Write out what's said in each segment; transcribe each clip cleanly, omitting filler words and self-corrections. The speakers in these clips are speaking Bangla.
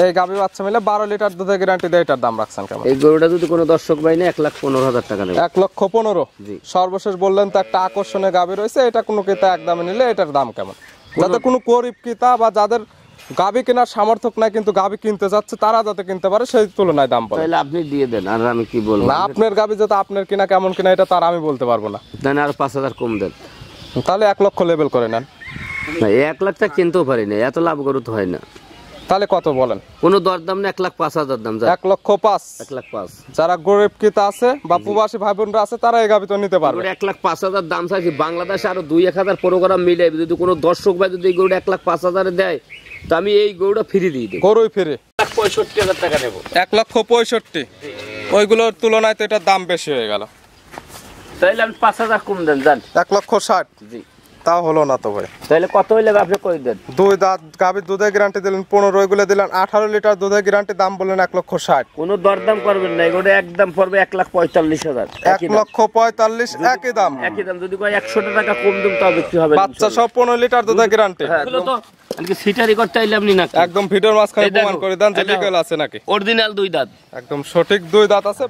এই গাভী বাচ্চা মিলে 12 লিটার দুধের গ্যারান্টি দেয়, এটার দাম রাখছেন কেমন? এই গরুটা যদি কোনো দর্শক ভাই না 1,15,000 টাকা নেবে। 1,15,000। জি। সর্বশেষ বললেন তো একটা আকর্ষণীয় গাভী রয়েছে, এটা কোনো ক্রেতা একদমে নিলে এটার দাম কেমন? যাতে কোনো গরিব ক্রেতা বা যাদের গাভী কেনার সামর্থ্য নাই কিন্তু গাভী কিনতে যাচ্ছে তারা যাতে কিনতে পারে সেই তুলনায় দাম বলেন। তাহলে আপনি দিয়ে দেন, আর আমি কি বলবো? না, আপনার গাভী যাতে আপনার কিনা কেমন কিনা এটা তার আমি বলতে পারবো না। দেন আর 5,000 কম দেন। তাহলে 1 লক্ষ লেভেল করে নেন। না 1 লাখ টাকা কিনতেও পারি না, এত লাভ গরু তো হয় না। তাহলে কত বলেন? কোনো দরদাম না, 1,05,000 দাম। 1,05,000। 1,05,000। যারা গরিব ক্রেতা আছে বা প্রবাসী ভাই বোনরা আছে তারা এই গাভী তো নিতে পারবে। 1,05,000 দাম চাইছি। বাংলাদেশে আরো 2-1,000 প্রোগ্রাম মিলে যদি কোনো দর্শক ভাই যদি এই গরুটা 1,05,000 দেয় তো আমি এই গরুটা ফ্রি দিয়ে দিই। গরুই ফ্রি। 1,65,000 টাকা নেব। 1,65,000। ওইগুলোর তুলনায় তো এটার দাম বেশি হয়ে গেল। তাইলে আমি 5,000 কম দেন জান। 1,60,000। জি। তাও হলো না তো ভাই। তাহলে কত হইলে আপনি কই দেন? 2 দাঁত গাভীর দুধের গ্যারান্টি দিলেন 15, ওইগুলো দিলেন 18 লিটার দুধের গ্যারান্টি, দাম বললেন 1,60,000। কোনো দরদাম করবেন না, এগুলো একদম পড়বে 1,45,000। 1,45,000 একই দাম। একই দাম। যদি কয় 100 টাকা কম দিন তাও বিক্রি হবে। বাচ্চা সব 15 লিটার দুধের গ্যারান্টি। এগুলো তো আজকে সিটারি করতে আইলে আপনি না একদম ভিডিওর মাঝখানে প্রমাণ করে দেন যে লিগ্যাল আছে নাকি। অরিজিনাল 2 দাঁত। একদম সঠিক 2 দাঁত আছে।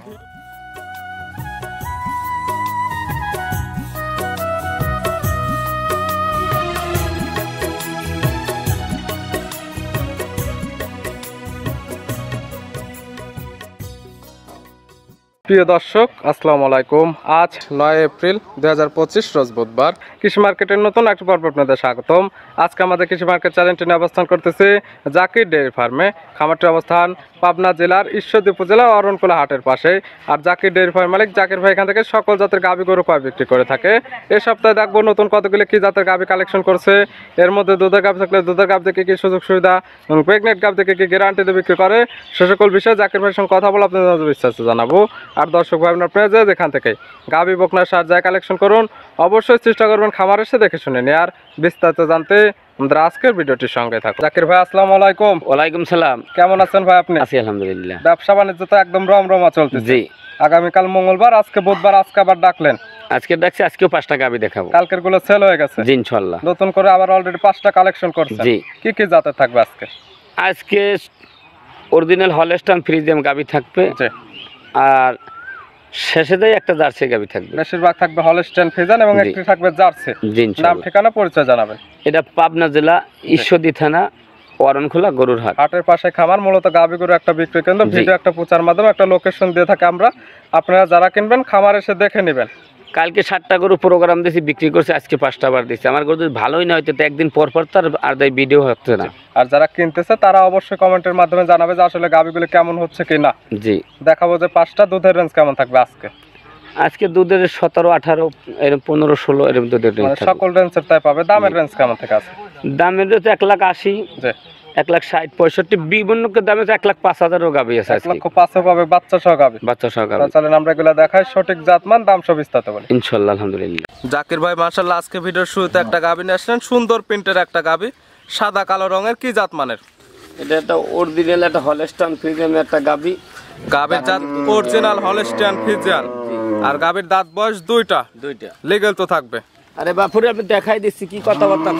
প্রিয় দর্শক আসসালামু আলাইকুম। আজ 9 এপ্রিল 2025 রোজ বুধবার। কৃষি মার্কেটের নতুন একটা পর্ব আপনাদের স্বাগতম। আজকে আমাদের কৃষি মার্কেট চ্যানেলটি নিয়ে অবস্থান করতেছে জাকির ডেয়ারি ফার্মে। খামারটির অবস্থান পাবনা জেলার ঈশ্বরদী উপজেলা অরণকুলা হাটের পাশে। আর জাকির ডেয়ারি ফার্ম মালিক জাকির ভাই এখান থেকে সকল জাতের গাভী গরু কয় বিক্রি করে থাকে। এই সপ্তাহে দেখবো নতুন কতগুলি কি জাতের গাভী কালেকশন করছে, এর মধ্যে দুধের গাভী থাকলে দুধের গাভী থেকে কি সুযোগ সুবিধা এবং প্রেগনেন্ট গাভী থেকে কি গ্যারান্টি দিয়ে বিক্রি করে সে সকল বিষয়ে জাকির ভাইয়ের সঙ্গে কথা বলে আপনাদের বিস্তারিত জানাবো। আর দর্শক ভাই আপনারা যে যেখান থেকে গাভী বকনার সার যায় কালেকশন করুন, অবশ্যই চেষ্টা করবেন খামার এসে দেখে শুনে নিয়ে। আর বিস্তারিত জানতে আমাদের আজকের ভিডিওটির সঙ্গে থাকুন। জাকির ভাই আসসালামু আলাইকুম। ওয়ালাইকুম সালাম। কেমন আছেন ভাই আপনি? আছি আলহামদুলিল্লাহ। ব্যবসা বাণিজ্য তো একদম রমরমা চলতেছে। জি। আগামীকাল মঙ্গলবার, আজকে বুধবার, আজকে আবার ডাকলেন। আজকে ডাকছি, আজকেও 5টা গাভী দেখাবো। কালকের গুলো সেল হয়ে গেছে। জি ইনশাআল্লাহ। নতুন করে আবার অলরেডি 5টা কালেকশন করছেন। জি। কি কি জাতের থাকবে আজকে? আজকে অরিজিনাল হলস্টাইন ফ্রিজিয়ান গাভী থাকবে। জি। আর শেষে দেয় একটা জার্সি গাভী থাকবে। বেশিরভাগ থাকবে হলস্টাইন ফ্রিজিয়ান এবং একটি থাকবে জার্সি। জি নাম ইনশাআল্লাহ। ঠিকানা পরিচয় জানাবেন। এটা পাবনা জেলা ঈশ্বরদী থানা অরণখোলা গরুর হাট। হাটের পাশে খামার, মূলত গাভী গরু একটা বিক্রি কেন্দ্র। ভিডিও একটা প্রচার মাধ্যমে একটা লোকেশন দিয়ে থাকে আমরা, আপনারা যারা কিনবেন খামার এসে দেখে নেবেন। কালকে 7টা গরু প্রোগ্রাম দিয়েছি, বিক্রি করছে, আজকে 5টা বার দিচ্ছি। আমার গরু যদি ভালোই না হয়তো তো একদিন পর পর তার আর দেয় ভিডিও হচ্ছে না। আর যারা কিনতেছে তারা অবশ্যই কমেন্টের মাধ্যমে জানাবে যে আসলে গাভীগুলো কেমন হচ্ছে কিনা। জি। দেখাবো যে 5টা দুধের রেঞ্জ কেমন থাকবে আজকে। আজকে দুধের 17, 18, এরকম 15, 16 এরকম দুধের রেঞ্জ মানে থাকবে। সকল রেঞ্জের তাই পাবে। দামের রেঞ্জ কেমন থেকে আছে? দামের তো 1,80,000, জি। 1,60,000, 65 বিভিন্ন দামে তো 1,05,000 গাভী আছে। 1,05,000 পাবে বাচ্চা সহ গাভী। বাচ্চা সহ গাভী। চলেন আমরা এগুলো দেখাই, সঠিক জাতমান দাম সব বিস্তারিত বলি ইনশাআল্লাহ। আলহামদুলিল্লাহ। জাকির ভাই মাশাআল্লাহ আজকে ভিডিওর শুরুতে একটা গাভী নিয়ে আসলেন, সুন্দর প্রিন্টের একটা গাভী, সাদা কালো রঙের। কি জাত মানের? এটা একটা অরিজিনাল একটা হলস্টাইন ফ্রিজিয়ান একটা গাভী। গাভীর জাত অরিজিনাল হলস্টাইন ফ্রিজিয়ান। আর গাভীর দাঁত বয়স দুইটা। লিগ্যাল তো থাকবে। আরে বাপুরে আমি দেখাই দিচ্ছি কি কথাবার্তা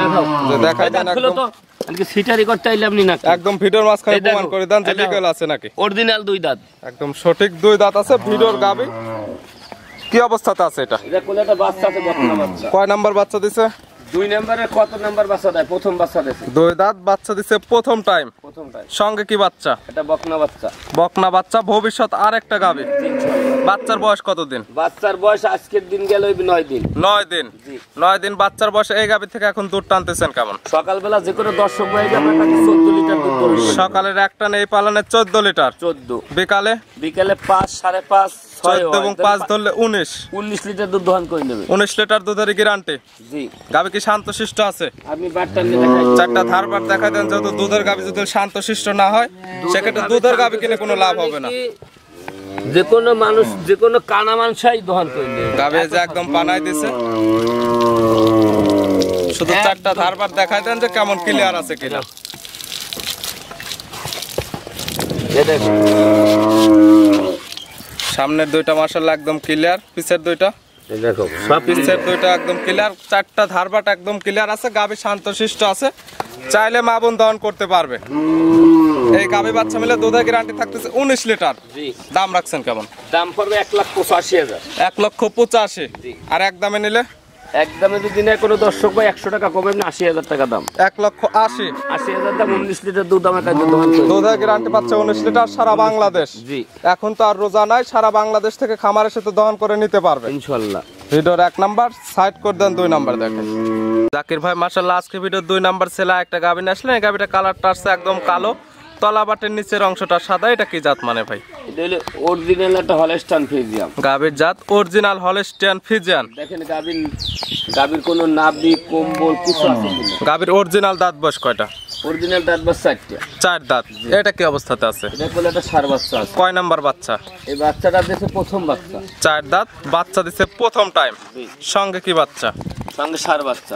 দেখাও। যে দেখাই দেন একদম। তো আজকে সিটারি করতে আইলে আপনি না একদম ভিডিওর মাঝখানে প্রমাণ করে দেন যে লিগ্যাল আছে নাকি। অরিজিনাল 2 দাঁত। একদম সঠিক 2 দাঁত আছে। ভিডিওর গাভী কি অবস্থাতে আছে এটা? এটা কোলাটা বাচ্চা আছে, বকনা বাচ্চা। কয় নাম্বার বাচ্চা দিছে? 2 নম্বরে কত নাম্বার বাচ্চা দেয়? প্রথম বাচ্চা দিছে। 2 দাঁত বাচ্চা দিছে প্রথম টাইম। প্রথমটাই। সঙ্গে কি বাচ্চা? এটা বকনা বাচ্চা। বকনা বাচ্চা। ভবিষ্যৎ আরেকটা গাভী। বাচ্চার বয়স কতদিন? বাচ্চার বয়স আজকের দিন গেল 9 দিন। 9 দিন। 9 দিন বাচ্চার বয়সে এই গাভী থেকে এখন দুধ টানতেছেন কেমন? সকালবেলা যে কোনো দর্শক ভাই আপনার কাছে 14 লিটার দুধ পাবেন। সকালের একটা নেই পালানে 14 লিটার। 14। বিকালে 5, 5.5, 6 এবং 5 ধরলে 19 লিটার দুধ দহন করে নেবে। 19 লিটার দুধের গ্যারান্টি। জি। গাভী কি শান্তশিষ্ট আছে? আপনি বাটটা নিয়ে দেখাই। 4টা ধারবার দেখাই দেন। যেহেতু দুধের গাভী যদি শান্তশিষ্ট না হয় সেক্ষেত্রে দুধের গাভী কিনে কোনো লাভ হবে না। যে কোনো মানুষ, যে কোনো কানা মানুষই দহন করে নেবে। গাভী যে একদম পানাই দিছে। শুধু 4টা ধারবার দেখাই দেন যে কেমন ক্লিয়ার আছে কিনা। সামনের 2টা মাশাআল্লাহ একদম ক্লিয়ার, পিছের 2টা এই দেখো সব পিছের দুইটা একদম ক্লিয়ার, চারটা ধারবাট একদম ক্লিয়ার আছে, গাভী শান্তশিষ্ট আছে, চাইলে মা বোন দহন করতে পারবে। এই গাভী বাচ্চা মিলে দুধের গ্যারান্টি থাকতেছে 19 লিটার। জি। দাম রাখছেন কেমন? দাম পড়বে 1,85,000। 1,85,000। আর একদমে নিলে? একদমে যদি নেয় কোনো দর্শক ভাই 100 টাকা কমে, 80,000 টাকা দাম। 1,80,000। 80,000 দাম, 19 লিটার দুধ আমার কাছে দোকান করে। দুধের গ্যারান্টি পাচ্ছে 19 লিটার সারা বাংলাদেশ। জি। এখন তো আর রোজা নাই, সারা বাংলাদেশ থেকে খামারের সাথে দহন করে নিতে পারবে ইনশাআল্লাহ। ভিডিওর 1 নাম্বার সাইড করে দেন, 2 নাম্বার দেখেন। জাকির ভাই মাশাআল্লাহ আজকে ভিডিওর 2 নাম্বার ছেলে একটা গাভী নিয়ে আসলেন। এই গাভীটা কালারটা আসছে একদম কালো, তলা বাটের নিচের অংশটা সাদা। এটা কি জাত মানে ভাই? এটা হলো অরিজিনাল একটা হলস্টাইন ফ্রিজিয়ান। গাভীর জাত অরিজিনাল হলস্টাইন ফ্রিজিয়ান। দেখেন গাভীর কোনো নাভি কম্বল কিছু আছে কিনা। গাভীর অরিজিনাল দাঁত বয়স কয়টা? অরিজিনাল দাঁত বাস 4টা। 4 দাঁত। এটা কি অবস্থাতে আছে? এটা কোলে একটা ষাঁড় বাচ্চা আছে। কয় নাম্বার বাচ্চা? এই বাচ্চাটা দিয়েছে প্রথম বাচ্চা। 4 দাঁত, বাচ্চা দিছে প্রথম টাইম। সঙ্গে কি বাচ্চা? সঙ্গে ষাঁড় বাচ্চা।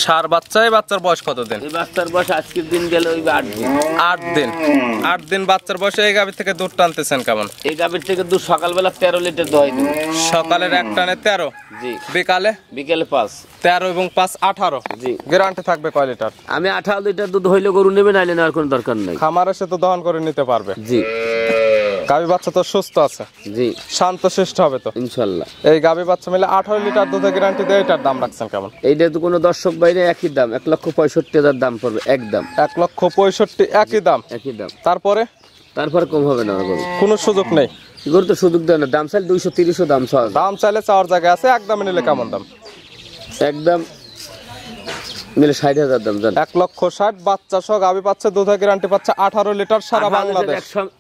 ষাঁড় বাচ্চা। এই বাচ্চার বয়স কত দিন? এই বাচ্চার বয়স আজকের দিন গেল ওই 8 দিন। 8 দিন। 8 দিন বাচ্চার বয়সে এই গাভী থেকে দুধ টানতেছেন কেমন? এই গাভীর থেকে দুধ সকালবেলা 13 লিটার দই দেব। সকালের এক টানে 13। জি। বিকালে? বিকেলে 5। 13 এবং 5 18। জি। গ্যারান্টি থাকবে কয় লিটার? আমি 18 লিটার দুধ হইলে গরু নেবে, নাইলে নেওয়ার কোনো দরকার নাই। খামারে সে তো দহন করে নিতে পারবে। জি। গাভী বাচ্চা তো সুস্থ আছে। জি। শান্তশিষ্ট হবে তো ইনশাআল্লাহ। এই গাভী বাচ্চা মিলে 18 লিটার দুধের গ্যারান্টি দেয়। এটার দাম রাখছেন কেমন? এইটা তো কোনো দর্শক বাইরে একই দাম, 1,65,000 দাম পড়বে একদম। 1,65,000 একই দাম। একই দাম। তারপরে কম হবে না গরু। কোনো সুযোগ নেই। গরু তো সুযোগ দেয় না। দাম চাইলে 230 দাম চাওয়া। দাম চাইলে চাওয়ার জায়গা আছে। একদম নিলে কেমন দাম? একদম নিলে 60,000 দাম জান। 1,60,000 বাচ্চা সহ গাভী পাচ্ছে, দুধের গ্যারান্টি পাচ্ছে 18 লিটার সারা বাংলাদেশ।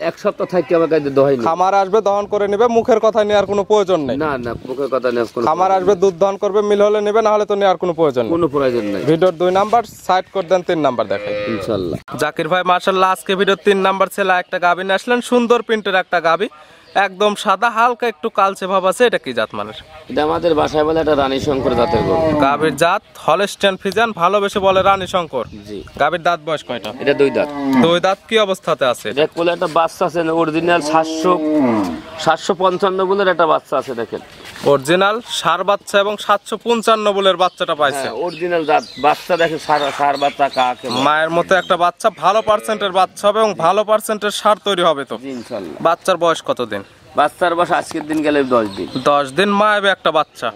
এক সপ্তাহ থাকি আমার কাছে দোহাই না। খামার আসবে দহন করে নেবে, মুখের কথা নেওয়ার কোনো প্রয়োজন নেই। না না, মুখের কথা নেই। খামার আসবে দুধ দহন করবে, মিল হলে নেবে, না হলে তো নেওয়ার কোনো প্রয়োজন নেই। কোনো প্রয়োজন নাই। ভিডিওর 2 নাম্বার সাইড করে দেন, 3 নাম্বার দেখেন ইনশাআল্লাহ। জাকির ভাই মাশাআল্লাহ আজকে ভিডিওর 3 নাম্বার ছেলে একটা গাভী নিয়ে আসলেন। সুন্দর প্রিন্টের একটা গাভী, একদম সাদা, হালকা একটু কালচে ভাব আছে। এটা কি জাত মানের? এটা আমাদের বাসায় বলে একটা রানী শঙ্কর জাতের গরু। গাভীর জাত হলস্টাইন ফ্রিজিয়ান, ভালোবেসে বলে রানী শঙ্কর। জি। গাভীর দাঁত বয়স কয়টা? এটা 2 দাঁত। 2 দাঁত। কি অবস্থাতে আছে? এটা কোলে একটা বাচ্চা আছে, অরিজিনাল 755 বলের একটা বাচ্চা আছে। দেখেন অরিজিনাল ষাঁড় বাচ্চা এবং 755 বলের বাচ্চাটা পাইছে। অরিজিনাল জাত বাচ্চা। দেখেন ষাঁড় বাচ্চা কাকে মায়ের মতো একটা বাচ্চা, ভালো পার্সেন্টের বাচ্চা হবে এবং ভালো পার্সেন্টের ষাঁড় তৈরি হবে তো। ইনশাআল্লাহ। বাচ্চার বয়স কত দিন? বাচ্চার বয়স আজকের দিন গেলে 10 দিন। 10 দিন মা হবে একটা বাচ্চা।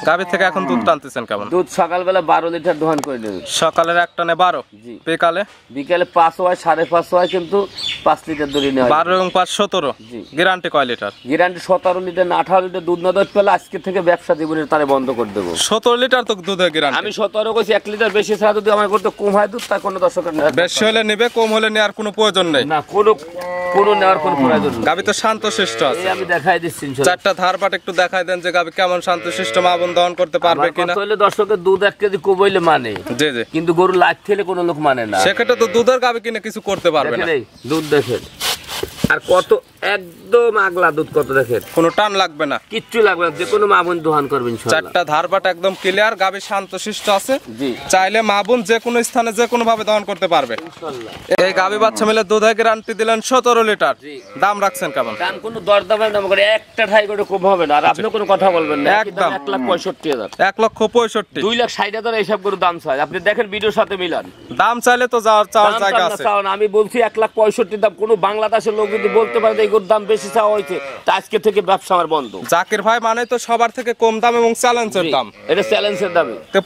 গাভী থেকে এখন দুধ টানতেছেন কেমন? দুধ সকালবেলা 12 লিটার দোহান করে দেবে। সকালের এক টানে 12। জি। বিকালে 5 হয়, 5.5 হয়, কিন্তু 5 লিটার দুধ নেওয়া। 12 এবং 5 17। জি। গ্যারান্টি কয় লিটার? গ্যারান্টি 17 লিটার না 18 লিটার দুধ না দুধ পেলে আজকে থেকে ব্যবসা জীবনের তারে বন্ধ করে দেবো। 17 লিটার তো দুধের গ্যারান্টি। আমি 17 কইছি, 1 লিটার বেশি ছাড়া যদি আমার করতে কম হয় দুধ, তার কোনো দর্শকের বেশি হলে নেবে, কম হলে নেওয়ার কোনো প্রয়োজন নেই। না, কোনো নেওয়ার কোনো প্রয়োজন নেই। গাভী তো শান্তশিষ্ট আছে। আমি দেখাই দিচ্ছি। চারটা ধারপাট একটু দেখাই দেন যে গাভী কেমন শান্তশিষ্ট, মা বোন দহন করতে পারবে কিনা। তাহলে দর্শকের দুধ 1 কেজি কবইলে মানে। জি জি। কিন্তু গরু লাইট খেলে কোনো লোক মানে না। সেক্ষেত্রে তো দুধের গাভী কিনে কিছু করতে পারবে না। দুধ দেখেন আর কত একদম আগলা দুধ, কত দেখেন। কোনো টান লাগবে না, কিচ্ছু লাগবে না, যে কোনো মা বোন দোহান করবে ইনশাআল্লাহ। চারটা ধারপাট একদম ক্লিয়ার, গাভী শান্তশিষ্ট আছে। জি। চাইলে মা বোন যে কোনো স্থানে যে কোনো ভাবে দহন করতে পারবে ইনশাআল্লাহ। এই গাভী বাচ্চা মিলে দুধের গ্যারান্টি দিলেন 17 লিটার। দাম রাখছেন কেমন? দাম কোনো দরদামের দাম করে একটা ঠাই করে কম হবে না। আর আপনি কোনো কথা বলবেন না। একদম 1,65,000। 1,65,000। 2,60,000 এইসব করে দাম চাই। আপনি দেখেন ভিডিওর সাথে মিলান। দাম চাইলে তো চাওয়ার জায়গা আছে। আমি বলছি 1,65,000 দাম। কোনো বাংলাদেশের লোক যদি বলতে পারে এই গরুর দাম বেশি চাওয়া হয়েছে, তা আজকে থেকে ব্যবসা আমার বন্ধ। জাকির ভাই মানে তো সবার থেকে কম দাম এবং চ্যালেঞ্জের দাম। এটা চ্যালেঞ্জের দামে। তো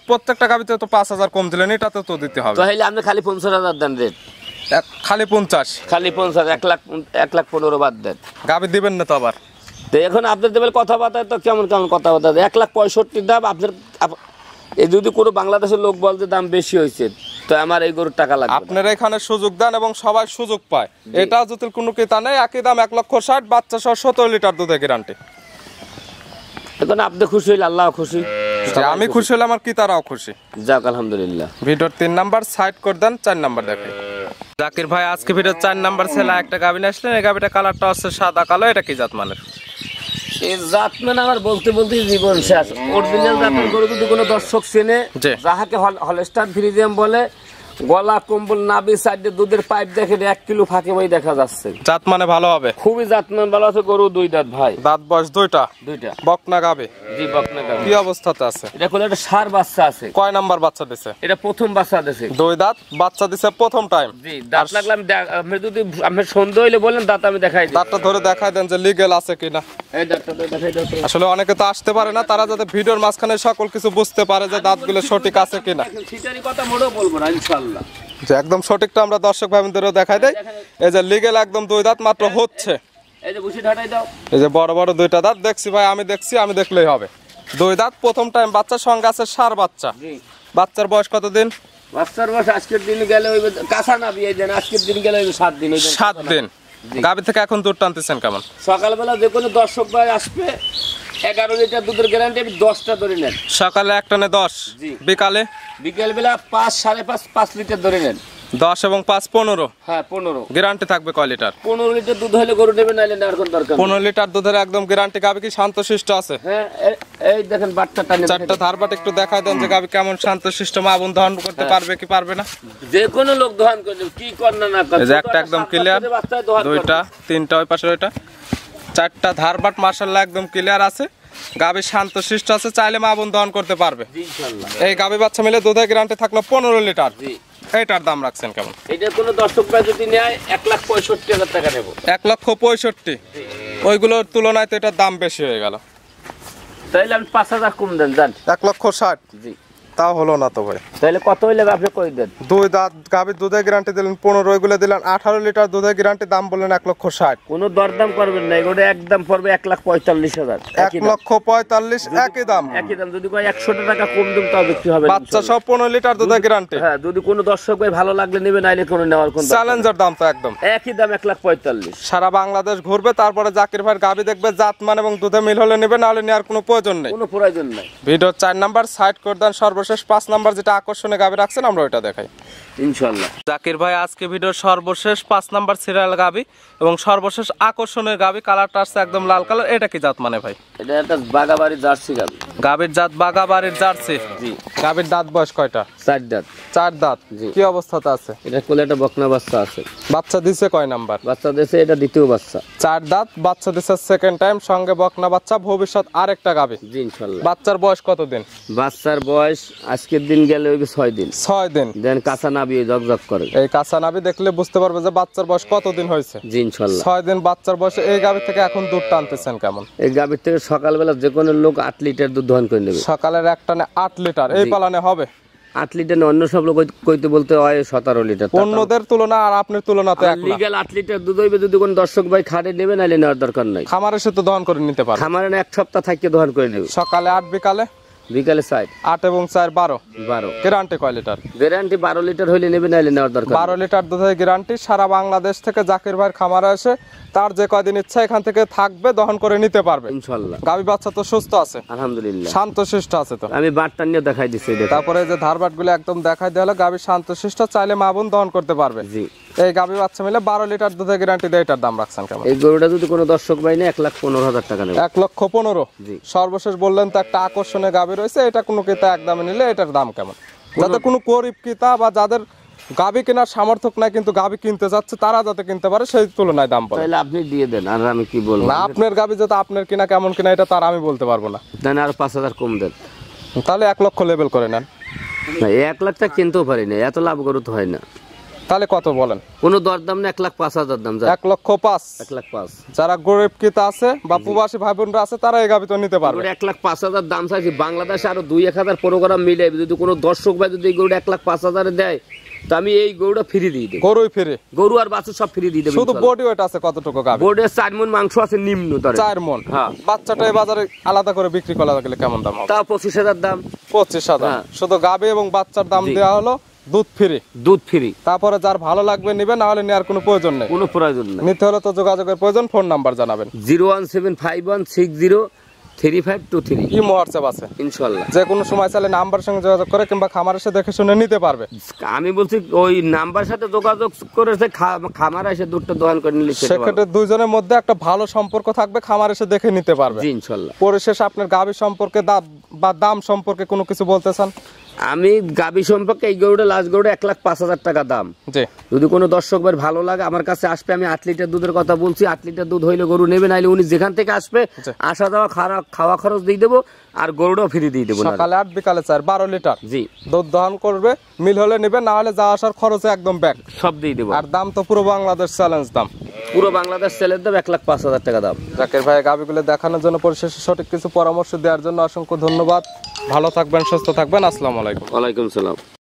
প্রত্যেকটা গাভীতে তো 5,000 কম দিলেন, এটাতে তো দিতে হবে। তাহলে আপনি খালি 50,000 দেন রেট। খালি 50? খালি 50, 1,15,000 বাদ দেন। গাভী দিবেন না তো আবার? তো এখন আপনার দেবেন কথাবার্তা তো কেমন কথাবার্তা। 1,65,000 দাম আপনার। এই যদি কোনো বাংলাদেশের লোক বলতে দাম বেশি হয়েছে, তো আমার এই গরুর টাকা লাগবে। আপনারা এখানে সুযোগ দেন এবং সবাই সুযোগ পায়। এটা যদি কোনো ক্রেতা নেই, একই দাম 1,60,000, বাচ্চা সহ 17 লিটার দুধের গ্যারান্টি। এখন আপনি খুশি হইলে আল্লাহ খুশি, আমি খুশি হলে আমার ক্রেতারাও খুশি। যাক আলহামদুলিল্লাহ। ভিডিওর 3 নাম্বার সাইড করে দেন, 4 নাম্বার দেখেন। জাকির ভাই আজকে ভিডিওর 4 নাম্বার ছেলে একটা গাভী নিয়ে আসলেন। এই গাভীটা কালারটা হচ্ছে সাদা কালো। এটা কি জাত মানের? এই জাত মানে আমার বলতে জীবন শেষ। অরিজিনাল জাতের গরু যদি কোনো দর্শক চেনে, যাহাকে হলস্টাইন ফ্রিজিয়ান বলে, গলা কম্বল নাভি সাইডে দুধের পাইপ দেখেন 1 কিলো ফাঁকে ভাই দেখা যাচ্ছে। জাত মানে ভালো হবে, খুবই জাতমান ভালো আছে। গরু 2 দাঁত ভাই, দাঁত বয়স দুইটা, বকনা গাবে। জি বকনা গাবে। কি অবস্থাতে আছে? এটা কোলে একটা সার বাচ্চা আছে। কয় নাম্বার বাচ্চা দিছে? এটা প্রথম বাচ্চা দিছে। 2 দাঁত বাচ্চা দিছে প্রথম টাইম। জি দাঁত লাগলাম, আপনি যদি আপনি সন্দেহ হইলে বলেন দাঁত আমি দেখাই দিই। দাঁতটা ধরে দেখাই দেন যে লিগ্যাল আছে কিনা। এই দাঁতটা দেখাই দাও। আসলে অনেকে তো আসতে পারে না, তারা যাতে ভিডিওর মাঝখানে সকল কিছু বুঝতে পারে যে দাঁতগুলো সঠিক আছে কিনা। সেটারই কথা মোড়ও বলবো না ইনশাআল্লাহ, যে একদম সঠিকটা আমরা দর্শক ভাইদেরও দেখাই দেই। এই যে লিগ্যাল একদম 2 দাঁত মাত্র হচ্ছে। এই যে বুঝি ঢাটাই দাও। এই যে বড় বড় 2টা দাঁত দেখছি ভাই, আমি দেখছি, আমি দেখলেই হবে। 2 দাঁত প্রথম টাইম বাচ্চা, সঙ্গে আছে সার বাচ্চা। জি বাচ্চার বয়স কতদিন? বাচ্চার বয়স আজকের দিন গেলে ওই কাঁচা না বিয়ে দেন, আজকের দিন গেলে 7 দিন। 7 দিন। গাভী থেকে এখন দুধ টানতেছেন কেমন? সকালবেলা যে কোনো দর্শক ভাই আসবে 11 লিটার দুধের গ্যারান্টি, আমি 10টা ধরে নেন। সকালে এক টানে 10, বিকালে বিকেল বেলা 5 5.5 5 লিটার ধরে নেন। 10 এবং 5 15। হ্যাঁ 15। গ্যারান্টি থাকবে কয় লিটার? 15 লিটার দুধ হলে গরু নেবে, নাইলে নেওয়ার কোনো দরকার নেই। 15 লিটার দুধের একদম গ্যারান্টি। গাভী কি শান্তশিষ্ট আছে? হ্যাঁ এই দেখেন বাটটা টানে। 4টা ধারবাট একটু দেখাই দেন যে গাভী কেমন শান্তশিষ্ট, মা বোন দহন করতে পারবে কি পারবে না। যে কোনো লোক দহন করে কি কর না না করে। এই যে একটা একদম ক্লিয়ার, 2টা 3টা ওই পাশে ওইটা, 4টা ধারবাট মাশাআল্লাহ একদম ক্লিয়ার আছে। গাভী শান্তশিষ্ট আছে, চাইলে মা বোন দহন করতে পারবে ইনশাআল্লাহ। এই গাভী বাচ্চা মিলে দুধের গ্যারান্টি থাকলো 15 লিটার। এটার দাম রাখছেন কেমন? এটা কোনো দর্শক ভাই যদি নেয় 1,65,000 টাকা নেব। 1,65,000। ওইগুলোর তুলনায় তো এটার দাম বেশি হয়ে গেল। তাইলে আমি 5,000 কম দেন জান। 1,60,000। জি তাও হলো না তো ভাই। তাইলে কত হইলে আপনি কই দেন? 2 দাঁত গাভীর দুধের গ্যারান্টি দিলেন 15, ওইগুলো দিলেন 18 লিটার দুধের গ্যারান্টি, দাম বললেন 1,60,000। কোনো দরদাম করবেন না, এগুলো একদম পড়বে 1,45,000। 1,45,000 একই দাম। একই দাম, যদি কয় 100 টাকা কম দিন তাও বিক্রি হবে। বাচ্চা সব 15 লিটার দুধের গ্যারান্টি। হ্যাঁ যদি কোনো দর্শক ভাই ভালো লাগলে নেবে, নাইলে কোনো নেওয়ার কোনো চ্যালেঞ্জার দাম তো একদম একই দাম 1,45,000। সারা বাংলাদেশ ঘুরবে, তারপরে জাকির ভাইয়ের গাভী দেখবে, জাতমান এবং দুধে মিল হলে নেবে, নাহলে নেওয়ার কোনো প্রয়োজন নেই। কোনো প্রয়োজন নাই। ভিডিও 4 নাম্বার সাইড করে দেন, সর্বশেষ 5 নাম্বার যেটা আকর্ষণীয় গাভী রাখছেন আমরা ওইটা দেখাই ইনশাআল্লাহ। জাকির ভাই আজকে ভিডিওর সর্বশেষ 5 নাম্বার সিরিয়াল গাভী এবং সর্বশেষ আকর্ষণীয় গাভী, কালারটা আসছে একদম লাল কালার। এটা কি জাত মানে ভাই? এটা একটা বাগাবাড়ি জার্সি গাভী। গাভীর জাত বাগাবাড়ির জার্সি। জি। গাভীর দাঁত বয়স কয়টা? 4 দাঁত। 4 দাঁত। জি। কি অবস্থাতে আছে? এটা কোলে একটা বকনা বাচ্চা আছে। বাচ্চা দিছে কয় নাম্বার? বাচ্চা দিয়েছে এটা দ্বিতীয় বাচ্চা। 4 দাঁত বাচ্চা দিছে সেকেন্ড টাইম, সঙ্গে বকনা বাচ্চা, ভবিষ্যৎ আরেকটা গাভী। জি ইনশাআল্লাহ। বাচ্চার বয়স কতদিন? বাচ্চার বয়স আজকের দিন গেলে ওই 6 দিন। 6 দিন। দেন কাঁচা নাবি জগজগ করে। এই কাঁচা নাভি দেখলে বুঝতে পারবে যে বাচ্চার বয়স কতদিন হয়েছে। জি ইনশাআল্লাহ। 6 দিন বাচ্চার বয়সে এই গাভী থেকে এখন দুধ টানতেছেন কেমন? এই গাভীর থেকে সকালবেলা যে কোনো লোক 8 লিটার দুধ দহন করে নেবে। সকালের এক টানে 8 লিটার এই পালানে হবে। 8 লিটার না, অন্য সব লোক কইতে বলতে হয় 17 লিটার। অন্যদের তুলনা আর আপনার তুলনা তো এক না। লিগ্যাল 8 লিটার দুধ হইবে, যদি কোন দর্শক ভাই খাটে নেবে, নাইলে নেওয়ার দরকার নাই। খামারে সে তো দহন করে নিতে পারবে। খামারে না 1 সপ্তাহ থাকিয়ে দহন করে নেবে। সকালে 8, বিকালে বিকালে 4। 8 এবং 4 12। 12 গ্যারান্টি কয় লিটার? গ্যারান্টি 12 লিটার হইলে নেবে, নাইলে নেওয়ার দরকার। 12 লিটার দুধের গ্যারান্টি। সারা বাংলাদেশ থেকে জাকির ভাইয়ের খামারে এসে তার যে কয়দিন ইচ্ছা এখান থেকে থাকবে, দহন করে নিতে পারবে ইনশাআল্লাহ। গাভী বাচ্চা তো সুস্থ আছে আলহামদুলিল্লাহ, শান্তশিষ্ট আছে তো। আমি বাটটা নিয়ে দেখাই দিচ্ছি। তারপরে যে ধারবাটগুলো একদম দেখাই দেওয়া হলো, গাভী শান্তশিষ্ট, চাইলে মা বোন দহন করতে পারবে। জি। এই গাভী বাচ্চা মিলে 12 লিটার দুধের গ্যারান্টি দেয়। এটার দাম রাখছেন কেমন? এই গরুটা যদি কোনো দর্শক ভাই নেয় 1,15,000 টাকা নেবে। 1,15,000। জি। সর্বশেষ বললেন তো একটা আকর্ষণীয় গাভী রয়েছে, এটা কোনো ক্রেতা একদমে নিলে এটার দাম কেমন? যাতে কোনো গরিব ক্রেতা বা যাদের গাভী কেনার সামর্থ্য নাই কিন্তু গাভী কিনতে যাচ্ছে, তারা যাতে কিনতে পারে সেই তুলনায় দাম বলে। তাহলে আপনি দিয়ে দেন, আর আমি কি বলবো। না, আপনার গাভী যাতে আপনার কিনা কেমন কিনা এটা তার আমি বলতে পারবো না। দেন আর 5,000 কম দেন। তাহলে 1 লক্ষ লেভেল করে নেন। না 1 লাখ টাকা কিনতেও পারি না, এত লাভ গরু তো হয় না। তাহলে কত বলেন? কোনো দরদাম না, 1,05,000 দাম। 1,05,000। 1,05,000। যারা গরিব ক্রেতা আছে বা প্রবাসী ভাই বোনরা আছে তারা এই গাভী তো নিতে পারবে। 1,05,000 দাম চাইছি। বাংলাদেশে আরো 2-1,000 প্রোগ্রাম মিলে যদি কোনো দর্শক ভাই যদি এই গরুটা 1,05,000 দেয়, তো আমি এই গরুটা ফ্রি দিয়ে দেব। গরুই ফ্রি? গরু আর বাছুর সব ফ্রি দিয়ে দেব। শুধু বডি ওয়েট আছে কতটুকু গাভী? বডি 4 মণ মাংস আছে নিম্ন দরে। 4 মণ। হ্যাঁ। বাচ্চাটা এই বাজারে আলাদা করে বিক্রি করা গেলে কেমন দাম হবে? তাও 25,000 দাম। 25,000। হ্যাঁ। শুধু গাভী এবং বাচ্চার দাম দেওয়া হলো, দুধ ফ্রি। দুধ ফ্রি। তারপরে যার ভালো লাগবে নিবে, না হলে নেওয়ার কোনো প্রয়োজন নেই। কোনো প্রয়োজন নেই। নিতে হলে তো যোগাযোগের প্রয়োজন। ফোন নাম্বার জানাবেন। 01751603523। ইমো হোয়াটসঅ্যাপ আছে ইনশাআল্লাহ। যে কোনো সময় চাইলে নাম্বার সঙ্গে যোগাযোগ করে কিংবা খামার এসে দেখে শুনে নিতে পারবে। আমি বলছি ওই নাম্বার সাথে যোগাযোগ করেছে, খামার এসে দুধটা দহন করে নিলে সেক্ষেত্রে দুইজনের মধ্যে একটা ভালো সম্পর্ক থাকবে, খামার এসে দেখে নিতে পারবে। জি ইনশাআল্লাহ। পরিশেষে আপনার গাভী সম্পর্কে বা দাম সম্পর্কে কোনো কিছু বলতে চান? আমি গাবি সম্পর্কে এই গরুটা লাস্ট গরুটা 1,05,000 টাকা দাম। জি, যদি কোনো দর্শক ভাই ভালো লাগে আমার কাছে আসবে, আমি 8 লিটার দুধের কথা বলছি, 8 লিটার দুধ হইলে গরু নেবে, নাইলে উনি যেখান থেকে আসবে আসা যাওয়া খাওয়া খরচ দিয়ে দেবো, আর গরুটাও ফ্রি দিয়ে দেবো। সকালে 8 বিকালে 4 12 লিটার জি দুধ দহন করবে, মিল হলে নেবে, না হলে যাওয়া আসার খরচে একদম ব্যাক সব দিয়ে দেবো। আর দাম তো পুরো বাংলাদেশ চ্যালেঞ্জ দাম, পুরো বাংলাদেশ সেলের দাম 1,05,000 টাকা দাম। জাকির ভাই গাবিগুলো দেখানোর জন্য, পরিশেষে সঠিক কিছু পরামর্শ দেওয়ার জন্য অসংখ্য ধন্যবাদ। ভালো থাকবেন, সুস্থ থাকবেন, আসসালামু আলাইকুম। ওয়ালাইকুম সালাম।